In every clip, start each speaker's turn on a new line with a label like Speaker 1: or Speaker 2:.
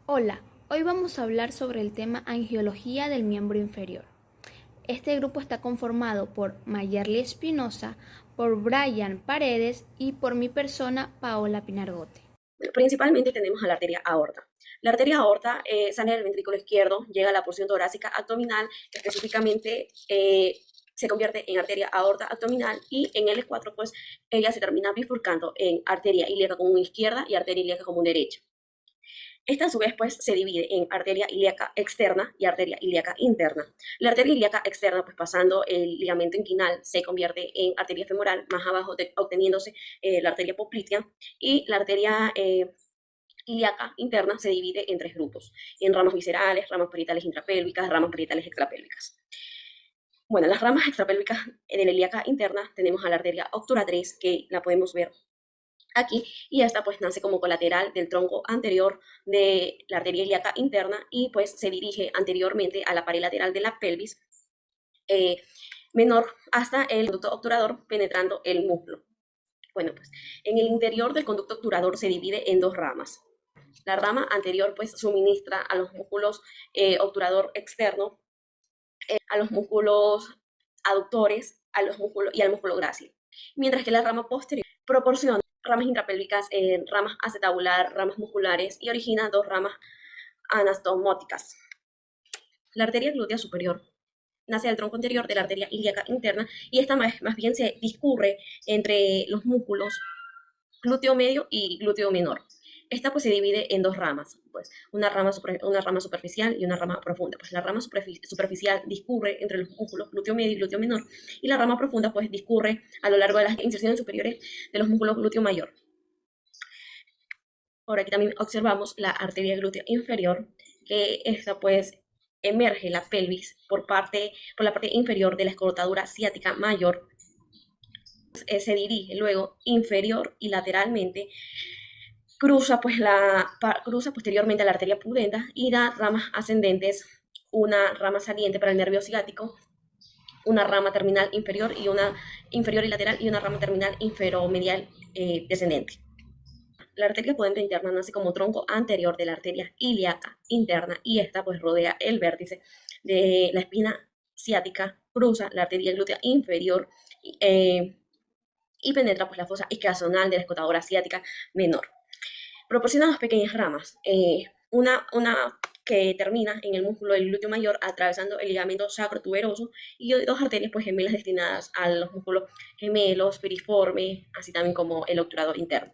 Speaker 1: Hola, hoy vamos a hablar sobre el tema angiología del miembro inferior. Este grupo está conformado por Mayerly Espinosa, por Brian Paredes y por mi persona, Paola Pinargote.
Speaker 2: Bueno, principalmente tenemos a la arteria aorta. La arteria aorta sale del ventrículo izquierdo, llega a la porción torácica abdominal, específicamente se convierte en arteria aorta abdominal y en L4 pues ella se termina bifurcando en arteria ilíaca común izquierda y arteria ilíaca común derecha. Esta a su vez pues se divide en arteria ilíaca externa y arteria ilíaca interna. La arteria ilíaca externa pues pasando el ligamento inguinal se convierte en arteria femoral, más abajo obteniéndose la arteria poplitea y la arteria ilíaca interna se divide en tres grupos, en ramas viscerales, ramas parietales intrapélvicas, ramas parietales extrapélvicas. Bueno, las ramas extrapélvicas de la ilíaca interna tenemos a la arteria obturatriz, que la podemos ver aquí, y esta pues nace como colateral del tronco anterior de la arteria ilíaca interna y pues se dirige anteriormente a la pared lateral de la pelvis eh, menor hasta el conducto obturador penetrando el muslo. Bueno, pues en el interior del conducto obturador se divide en dos ramas. La rama anterior pues suministra a los músculos obturador externo, a los músculos aductores a los músculos, y al músculo grácil, mientras que la rama posterior proporciona ramas intrapélvicas, ramas acetabular, ramas musculares y origina dos ramas anastomóticas. La arteria glútea superior nace del tronco anterior de la arteria ilíaca interna y esta más bien se discurre entre los músculos glúteo medio y glúteo menor. Esta pues se divide en dos ramas, pues una rama superficial y una rama profunda. Pues la rama superficial discurre entre los músculos glúteo medio y glúteo menor y la rama profunda pues discurre a lo largo de las inserciones superiores de los músculos glúteo mayor. Por aquí también observamos la arteria glútea inferior, que esta pues emerge la pelvis por la parte inferior de la escrotadura ciática mayor, se dirige luego inferior y lateralmente cruza posteriormente a la arteria pudenda y da ramas ascendentes, una rama saliente para el nervio ciático, una rama terminal inferior y una inferior y lateral y una rama terminal inferomedial descendente. La arteria pudente interna nace como tronco anterior de la arteria ilíaca interna y esta pues rodea el vértice de la espina ciática, cruza la arteria glútea inferior eh, y penetra pues la fosa isquiazonal de la escotadora ciática menor. Proporciona dos pequeñas ramas, una que termina en el músculo del glúteo mayor atravesando el ligamento sacrotuberoso y dos arterias pues gemelas destinadas a los músculos gemelos, piriforme, así también como el obturador interno.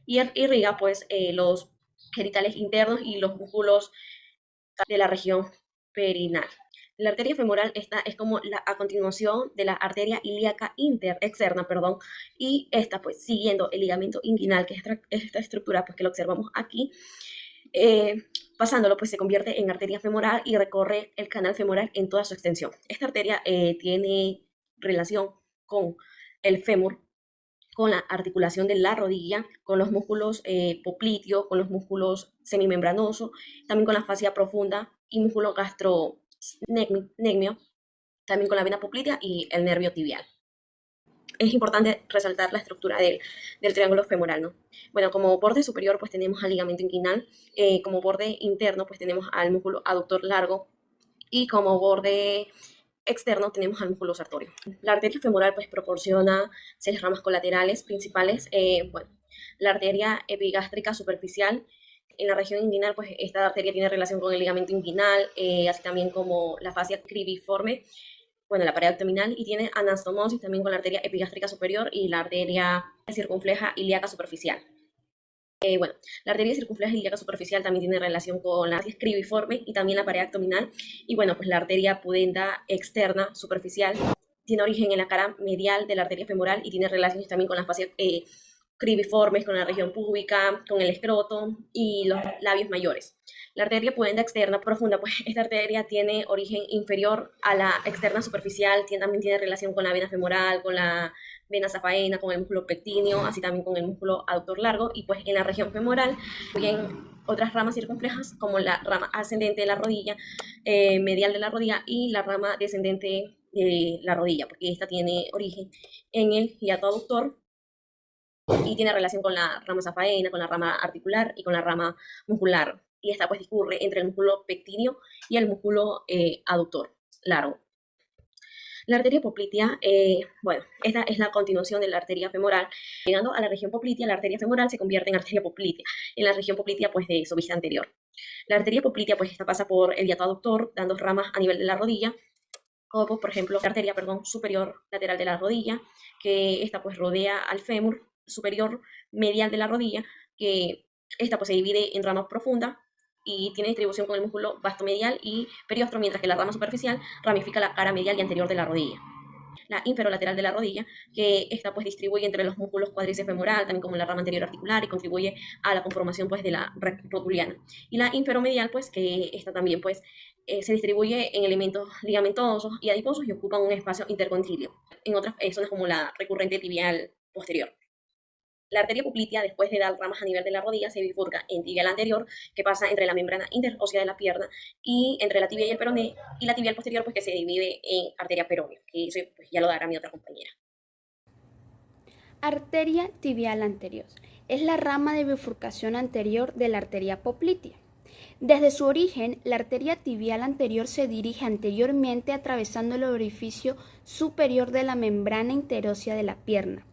Speaker 2: Y irriga pues los genitales internos y los músculos de la región perinal. La arteria femoral esta es como a continuación de la arteria ilíaca externa, perdón, y esta pues siguiendo el ligamento inguinal, que es esta estructura pues que lo observamos aquí, pasándolo pues se convierte en arteria femoral y recorre el canal femoral en toda su extensión. Esta arteria tiene relación con el fémur, con la articulación de la rodilla, con los músculos popliteo, con los músculos semimembranosos, también con la fascia profunda y músculo gastrocnegmio, también con la vena poplitea y el nervio tibial. Es importante resaltar la estructura del triángulo femoral, ¿no? Bueno, como borde superior pues tenemos al ligamento inguinal, como borde interno pues tenemos al músculo aductor largo y como borde externo tenemos al músculo sartorio. La arteria femoral pues proporciona seis ramas colaterales principales. Bueno, la arteria epigástrica superficial en la región inguinal, pues esta arteria tiene relación con el ligamento inguinal, así también como la fascia cribiforme, bueno, la pared abdominal, y tiene anastomosis también con la arteria epigástrica superior y la arteria circunfleja ilíaca superficial. Bueno, la arteria circunfleja ilíaca superficial también tiene relación con la arteria cribiforme y también la pared abdominal. Y bueno, pues la arteria pudenda externa superficial tiene origen en la cara medial de la arteria femoral y tiene relaciones también con las fascias cribiformes, con la región púbica, con el escroto y los labios mayores. La arteria pudenda externa profunda, pues esta arteria tiene origen inferior a la externa superficial, también tiene relación con la vena femoral, con la vena safaena, con el músculo pectíneo, así también con el músculo aductor largo, y pues en la región femoral, bien otras ramas circunflejas, como la rama ascendente de la rodilla, medial de la rodilla, y la rama descendente de la rodilla, porque esta tiene origen en el hiato aductor y tiene relación con la rama safaena, con la rama articular y con la rama muscular. y esta pues discurre entre el músculo pectíneo y el músculo aductor largo. La arteria poplitea, bueno, esta es la continuación de la arteria femoral. Llegando a la región poplitea, la arteria femoral se convierte en arteria poplitea, en la región poplitea pues de su vista anterior. La arteria poplitea pues esta pasa por el hiato aductor, dando ramas a nivel de la rodilla, como por ejemplo la arteria, superior lateral de la rodilla, que esta pues rodea al fémur superior medial de la rodilla, que esta pues se divide en ramas profundas y tiene distribución con el músculo vastomedial y periostro, mientras que la rama superficial ramifica la cara medial y anterior de la rodilla. La inferolateral de la rodilla, que esta pues distribuye entre los músculos cuádriceps femoral, también como la rama anterior articular, y contribuye a la conformación pues de la red rotuliana. Y la inferomedial, pues que esta también pues se distribuye en elementos ligamentosos y adiposos y ocupa un espacio intercontíleo, en otras zonas como la recurrente tibial posterior. La arteria poplitea, después de dar ramas a nivel de la rodilla, se bifurca en tibial anterior, que pasa entre la membrana interósea de la pierna y entre la tibia y el peroné, y la tibial posterior, pues que se divide en arteria peronea, que eso pues, ya lo dará mi otra compañera.
Speaker 1: Arteria tibial anterior. Es la rama de bifurcación anterior de la arteria poplitea. Desde su origen, la arteria tibial anterior se dirige anteriormente atravesando el orificio superior de la membrana interósea de la pierna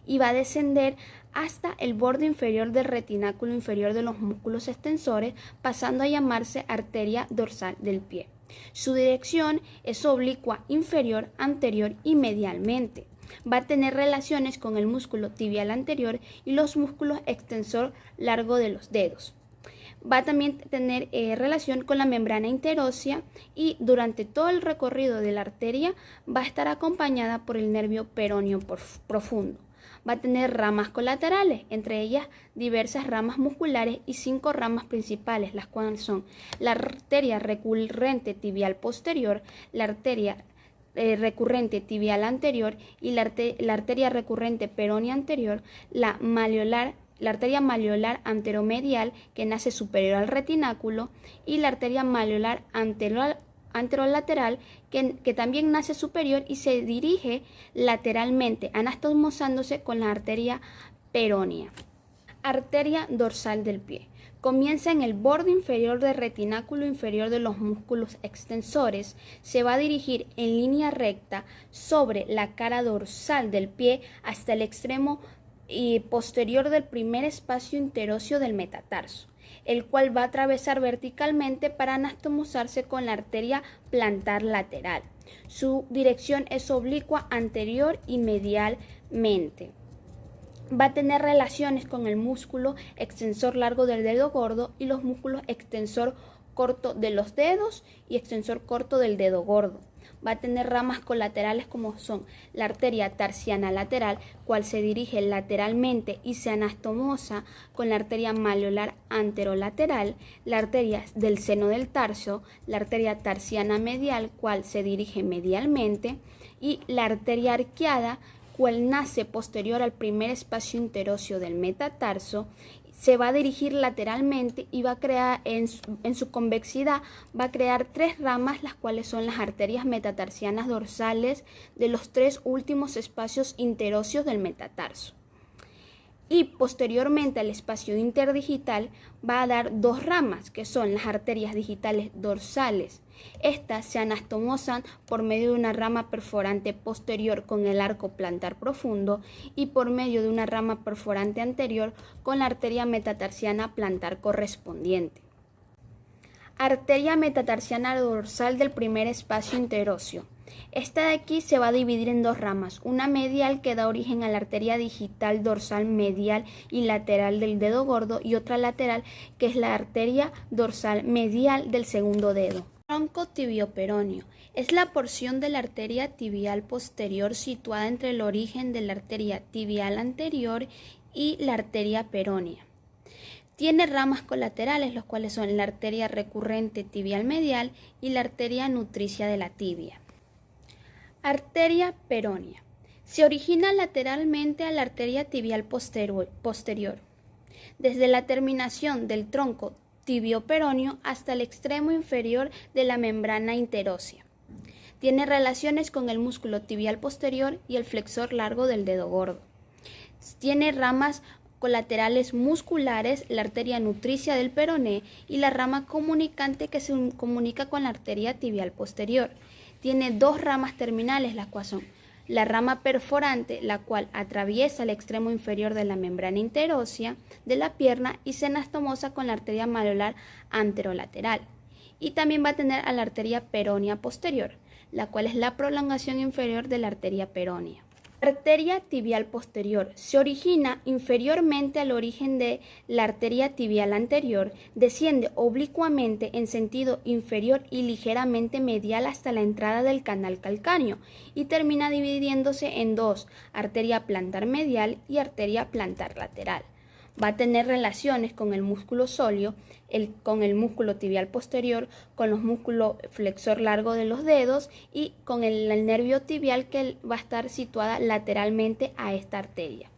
Speaker 1: y va a descender hasta el borde inferior del retináculo inferior de los músculos extensores, pasando a llamarse arteria dorsal del pie. Su dirección es oblicua inferior, anterior y medialmente. Va a tener relaciones con el músculo tibial anterior y los músculos extensor largo de los dedos. Va a también tener relación con la membrana interósea y durante todo el recorrido de la arteria va a estar acompañada por el nervio peroneo profundo. Va a tener ramas colaterales, entre ellas diversas ramas musculares y 5 ramas principales, las cuales son la arteria recurrente tibial posterior, la arteria recurrente tibial anterior y la arteria recurrente peronea anterior, la arteria malleolar anteromedial, que nace superior al retináculo, y la arteria malleolar anterolateral, que también nace superior y se dirige lateralmente, anastomosándose con la arteria peronea. Arteria dorsal del pie. Comienza en el borde inferior del retináculo inferior de los músculos extensores. Se va a dirigir en línea recta sobre la cara dorsal del pie hasta el extremo y posterior del primer espacio interóseo del metatarso, el cual va a atravesar verticalmente para anastomosarse con la arteria plantar lateral. Su dirección es oblicua anterior y medialmente. Va a tener relaciones con el músculo extensor largo del dedo gordo y los músculos extensor corto de los dedos y extensor corto del dedo gordo. Va a tener ramas colaterales como son la arteria tarsiana lateral, cual se dirige lateralmente y se anastomosa con la arteria malleolar anterolateral, la arteria del seno del tarso, la arteria tarsiana medial, cual se dirige medialmente, y la arteria arqueada, cual nace posterior al primer espacio interóseo del metatarso, se va a dirigir lateralmente y va a crear en su convexidad, va a crear 3 ramas, las cuales son las arterias metatarsianas dorsales de los 3 últimos espacios interóseos del metatarso. Y posteriormente al espacio interdigital va a dar 2 ramas, que son las arterias digitales dorsales. Estas se anastomosan por medio de una rama perforante posterior con el arco plantar profundo y por medio de una rama perforante anterior con la arteria metatarsiana plantar correspondiente. Arteria metatarsiana dorsal del primer espacio interóseo. Esta de aquí se va a dividir en 2 ramas, una medial que da origen a la arteria digital dorsal medial y lateral del dedo gordo y otra lateral que es la arteria dorsal medial del segundo dedo. Tronco tibioperoneo. Es la porción de la arteria tibial posterior situada entre el origen de la arteria tibial anterior y la arteria peronea. Tiene ramas colaterales, los cuales son la arteria recurrente tibial medial y la arteria nutricia de la tibia. Arteria peronea. Se origina lateralmente a la arteria tibial posterior, desde la terminación del tronco tibioperoneo hasta el extremo inferior de la membrana interósea. Tiene relaciones con el músculo tibial posterior y el flexor largo del dedo gordo. Tiene ramas colaterales musculares, la arteria nutricia del peroné y la rama comunicante que se comunica con la arteria tibial posterior. Tiene dos ramas terminales, las cuales son la rama perforante, la cual atraviesa el extremo inferior de la membrana interósea de la pierna y se anastomosa con la arteria malular anterolateral. Y también va a tener a la arteria peronea posterior, la cual es la prolongación inferior de la arteria peronea. Arteria tibial posterior se origina inferiormente al origen de la arteria tibial anterior, desciende oblicuamente en sentido inferior y ligeramente medial hasta la entrada del canal calcáneo y termina dividiéndose en dos, arteria plantar medial y arteria plantar lateral. Va a tener relaciones con el músculo sóleo, con el músculo tibial posterior, con los músculos flexor largo de los dedos y con el nervio tibial que va a estar situada lateralmente a esta arteria.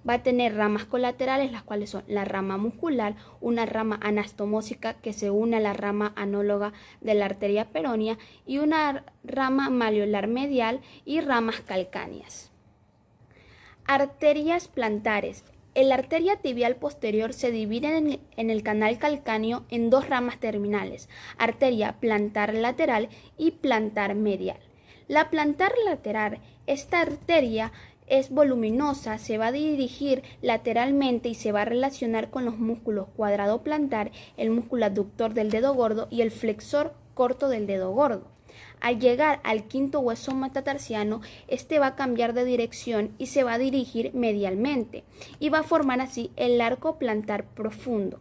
Speaker 1: Va a tener ramas colaterales, las cuales son la rama muscular, una rama anastomósica que se une a la rama anóloga de la arteria peronea y una rama malleolar medial y ramas calcáneas. Arterias plantares. La arteria tibial posterior se divide en el canal calcáneo en dos ramas terminales, arteria plantar lateral y plantar medial. La plantar lateral, esta arteria es voluminosa, se va a dirigir lateralmente y se va a relacionar con los músculos cuadrado plantar, el músculo abductor del dedo gordo y el flexor corto del dedo gordo. Al llegar al quinto hueso metatarsiano, este va a cambiar de dirección y se va a dirigir medialmente y va a formar así el arco plantar profundo.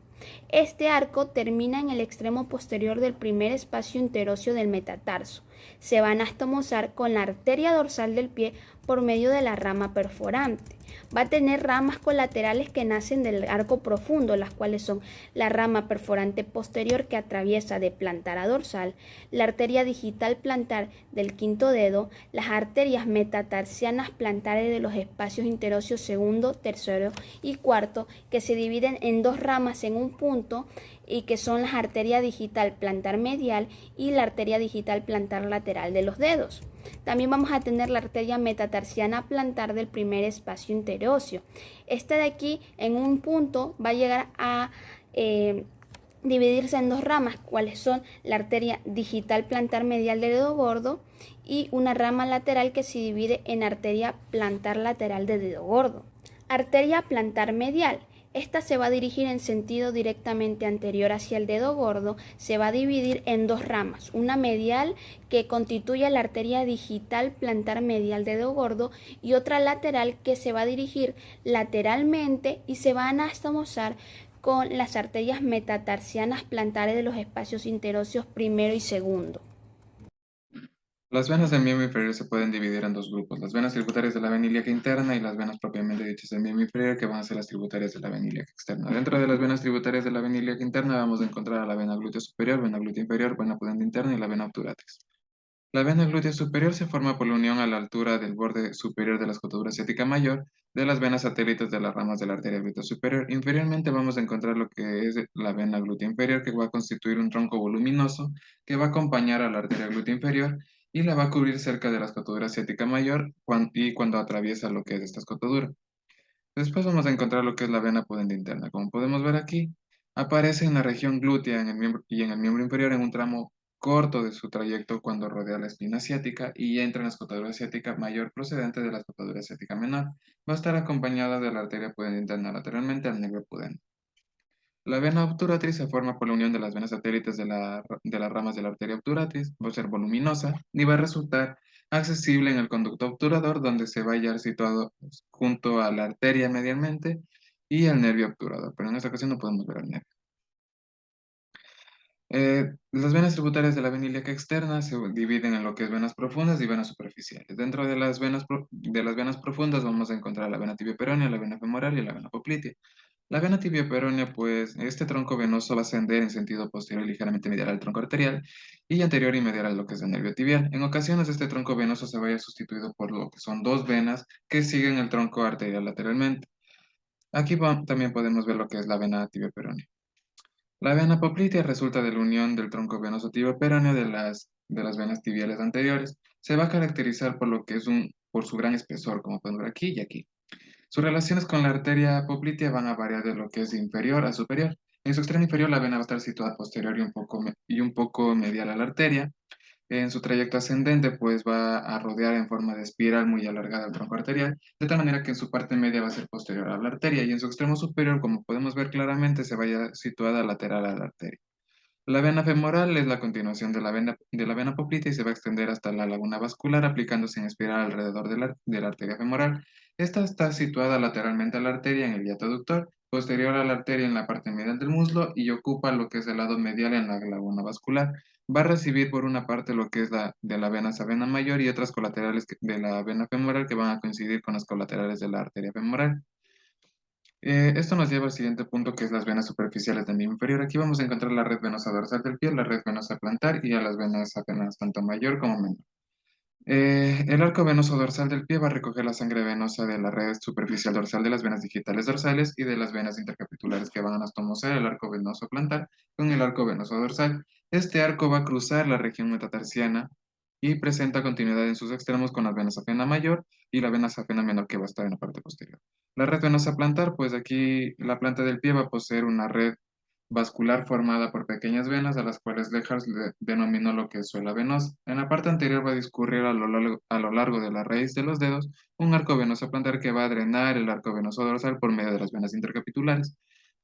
Speaker 1: Este arco termina en el extremo posterior del primer espacio interóseo del metatarso. Se va a anastomosar con la arteria dorsal del pie por medio de la rama perforante. Va a tener ramas colaterales que nacen del arco profundo, las cuales son la rama perforante posterior que atraviesa de plantar a dorsal, la arteria digital plantar del quinto dedo, las arterias metatarsianas plantares de los espacios interóseos segundo, tercero y cuarto, que se dividen en dos ramas en un punto y que son las arterias digital plantar medial y la arteria digital plantar lateral de los dedos. También vamos a tener la arteria metatarsiana plantar del primer espacio interóseo. Esta de aquí en un punto va a llegar a dividirse en dos ramas, cuáles son la arteria digital plantar medial del dedo gordo y una rama lateral que se divide en arteria plantar lateral del dedo gordo. Arteria plantar medial. Esta se va a dirigir en sentido directamente anterior hacia el dedo gordo, se va a dividir en dos ramas, una medial que constituye la arteria digital plantar medial del dedo gordo y otra lateral que se va a dirigir lateralmente y se va a anastomosar con las arterias metatarsianas plantares de los espacios interóseos primero y segundo.
Speaker 3: Las venas del miembro inferior se pueden dividir en dos grupos, las venas tributarias de la vena ilíaca interna y las venas propiamente dichas del miembro inferior, que van a ser las tributarias de la vena ilíaca externa. Dentro de las venas tributarias de la vena ilíaca interna vamos a encontrar a la vena glútea superior, vena glútea inferior, vena pudenda interna y la vena obturatrix. La vena glútea superior se forma por la unión a la altura del borde superior de la escotadura ciática mayor de las venas satélites de las ramas de la arteria glútea superior. Inferiormente vamos a encontrar lo que es la vena glútea inferior, que va a constituir un tronco voluminoso que va a acompañar a la arteria glútea inferior y la va a cubrir cerca de la escotadura ciática mayor y cuando atraviesa lo que es esta escotadura. Después vamos a encontrar lo que es la vena pudenda interna. Como podemos ver aquí, aparece en la región glútea en el miembro, y en el miembro inferior en un tramo corto de su trayecto cuando rodea la espina ciática y entra en la escotadura ciática mayor procedente de la escotadura ciática menor. Va a estar acompañada de la arteria pudenda interna lateralmente al nervio pudendo. La vena obturatriz se forma por la unión de las venas satélites de las ramas de la arteria obturatriz, va a ser voluminosa y va a resultar accesible en el conducto obturador, donde se va a hallar situado junto a la arteria medialmente y el nervio obturador, pero en esta ocasión no podemos ver el nervio. Las venas tributarias de la vena ilíaca externa se dividen en lo que es venas profundas y venas superficiales. Dentro de las venas profundas vamos a encontrar la vena tibio-peronea, la vena femoral y la vena poplitea. La vena tibio-peronea, pues, este tronco venoso va a ascender en sentido posterior y ligeramente medial al tronco arterial y anterior y medial a lo que es el nervio tibial. En ocasiones, este tronco venoso se vaya sustituido por lo que son dos venas que siguen el tronco arterial lateralmente. Aquí también podemos ver lo que es la vena tibio-peronea. La vena poplitea resulta de la unión del tronco venoso tibio-peroneo de las venas tibiales anteriores. Se va a caracterizar por lo que es por su gran espesor, como podemos ver aquí y aquí. Sus relaciones con la arteria poplitea van a variar de lo que es de inferior a superior. En su extremo inferior la vena va a estar situada posterior y un poco medial a la arteria. En su trayecto ascendente, pues va a rodear en forma de espiral muy alargada el tronco arterial, de tal manera que en su parte media va a ser posterior a la arteria y en su extremo superior, como podemos ver claramente, se vaya situada lateral a la arteria. La vena femoral es la continuación de la vena poplitea y se va a extender hasta la laguna vascular aplicándose en espiral alrededor de la arteria femoral. Esta está situada lateralmente a la arteria en el hiato aductor, posterior a la arteria en la parte medial del muslo y ocupa lo que es el lado medial en la laguna vascular. Va a recibir por una parte lo que es la de la vena savena mayor y otras colaterales de la vena femoral que van a coincidir con las colaterales de la arteria femoral. Esto nos lleva al siguiente punto que es las venas superficiales del miembro inferior. Aquí vamos a encontrar la red venosa dorsal del pie, la red venosa plantar y a las venas apenas tanto mayor como menor. El arco venoso dorsal del pie va a recoger la sangre venosa de la red superficial dorsal de las venas digitales dorsales y de las venas intercapitulares que van a anastomosar el arco venoso plantar con el arco venoso dorsal. Este arco va a cruzar la región metatarsiana y presenta continuidad en sus extremos con la vena safena mayor y la vena safena menor que va a estar en la parte posterior. La red venosa plantar, pues aquí la planta del pie va a poseer una red vascular formada por pequeñas venas a las cuales Lehars le denominó lo que es suela venosa. En la parte anterior va a discurrir a lo largo de la raíz de los dedos un arco venoso plantar que va a drenar el arco venoso dorsal por medio de las venas intercapitulares.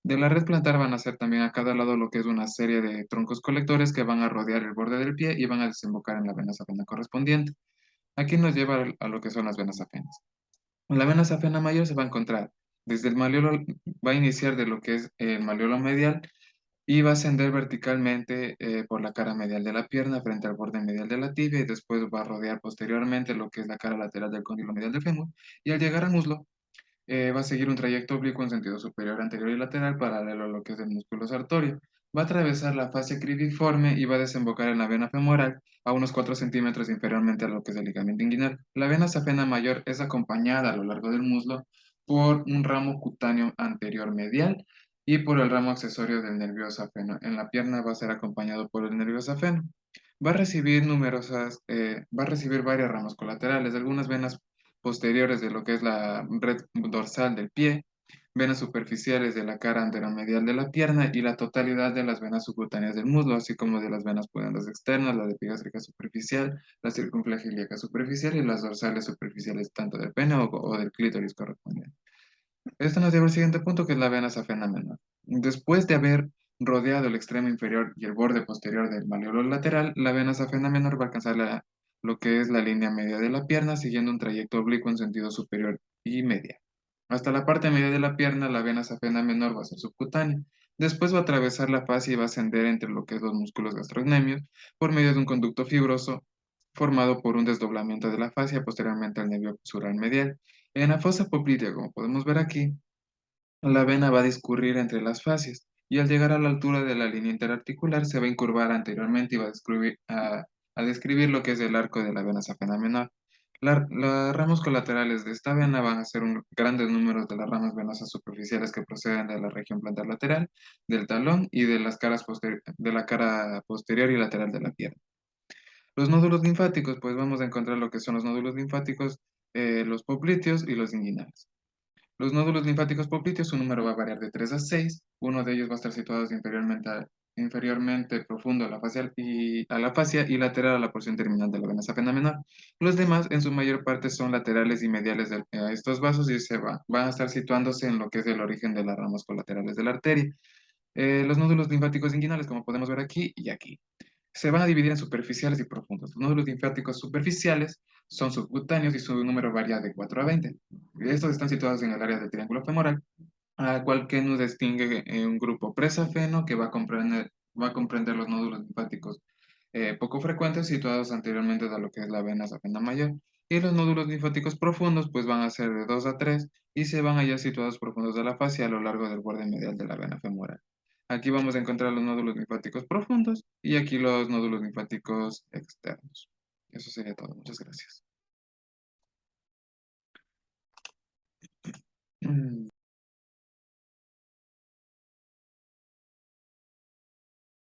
Speaker 3: De la red plantar van a ser también a cada lado lo que es una serie de troncos colectores que van a rodear el borde del pie y van a desembocar en la vena safena correspondiente. Aquí nos lleva a lo que son las venas safenas. La vena safena mayor se va a encontrar desde el malleolo, va a iniciar de lo que es el malleolo medial y va a ascender verticalmente por la cara medial de la pierna frente al borde medial de la tibia y después va a rodear posteriormente lo que es la cara lateral del cóndilo medial del fémur y al llegar al muslo va a seguir un trayecto oblicuo en sentido superior, anterior y lateral paralelo a lo que es el músculo sartorio. Va a atravesar la fascia cribiforme y va a desembocar en la vena femoral a unos 4 centímetros inferiormente a lo que es el ligamento inguinal. La vena safena mayor es acompañada a lo largo del muslo por un ramo cutáneo anterior medial y por el ramo accesorio del nervio safeno. En la pierna va a ser acompañado por el nervio safeno. Va a recibir varias ramas colaterales, algunas venas posteriores de lo que es la red dorsal del pie, venas superficiales de la cara anteromedial de la pierna y la totalidad de las venas subcutáneas del muslo, así como de las venas pudendosas externas, la epigástrica superficial, la circunfleja superficial y las dorsales superficiales tanto del pene o del clítoris correspondiente. Esto nos lleva al siguiente punto, que es la vena safena menor. Después de haber rodeado el extremo inferior y el borde posterior del malleolo lateral, la vena safena menor va a alcanzar lo que es la línea media de la pierna, siguiendo un trayecto oblicuo en sentido superior y media. Hasta la parte media de la pierna, la vena safena menor va a ser subcutánea. Después va a atravesar la fascia y va a ascender entre lo que es los músculos gastrocnemios por medio de un conducto fibroso formado por un desdoblamiento de la fascia posteriormente al nervio postural medial. En la fosa poplitea, como podemos ver aquí, la vena va a discurrir entre las fascias y al llegar a la altura de la línea interarticular se va a incurvar anteriormente y va a describir lo que es el arco de la vena safena menor. Las ramas colaterales de esta vena van a ser un grandes números de las ramas venosas superficiales que proceden de la región plantar lateral, del talón y de de la cara posterior y lateral de la pierna. Los nódulos linfáticos, pues vamos a encontrar lo que son los nódulos linfáticos, los popliteos y los inguinales. Los nódulos linfáticos popliteos, su número va a variar de 3 a 6. Uno de ellos va a estar situado inferiormente profundo a la fascia y lateral a la porción terminal de la vena safena menor. Los demás, en su mayor parte, son laterales y mediales a estos vasos y van a estar situándose en lo que es el origen de las ramas colaterales de la arteria. Los nódulos linfáticos inguinales, como podemos ver aquí y aquí, se van a dividir en superficiales y profundos. Los nódulos linfáticos superficiales son subcutáneos y su número varía de 4 a 20. Estos están situados en el área del triángulo femoral, al cual que nos distingue un grupo presafeno que va a comprender los nódulos linfáticos poco frecuentes situados anteriormente a lo que es la vena safena mayor. Y los nódulos linfáticos profundos pues van a ser de 2 a 3 y se van a hallar situados profundos de la fascia a lo largo del borde medial de la vena femoral. Aquí vamos a encontrar los nódulos linfáticos profundos y aquí los nódulos linfáticos externos. Eso sería todo. Muchas gracias.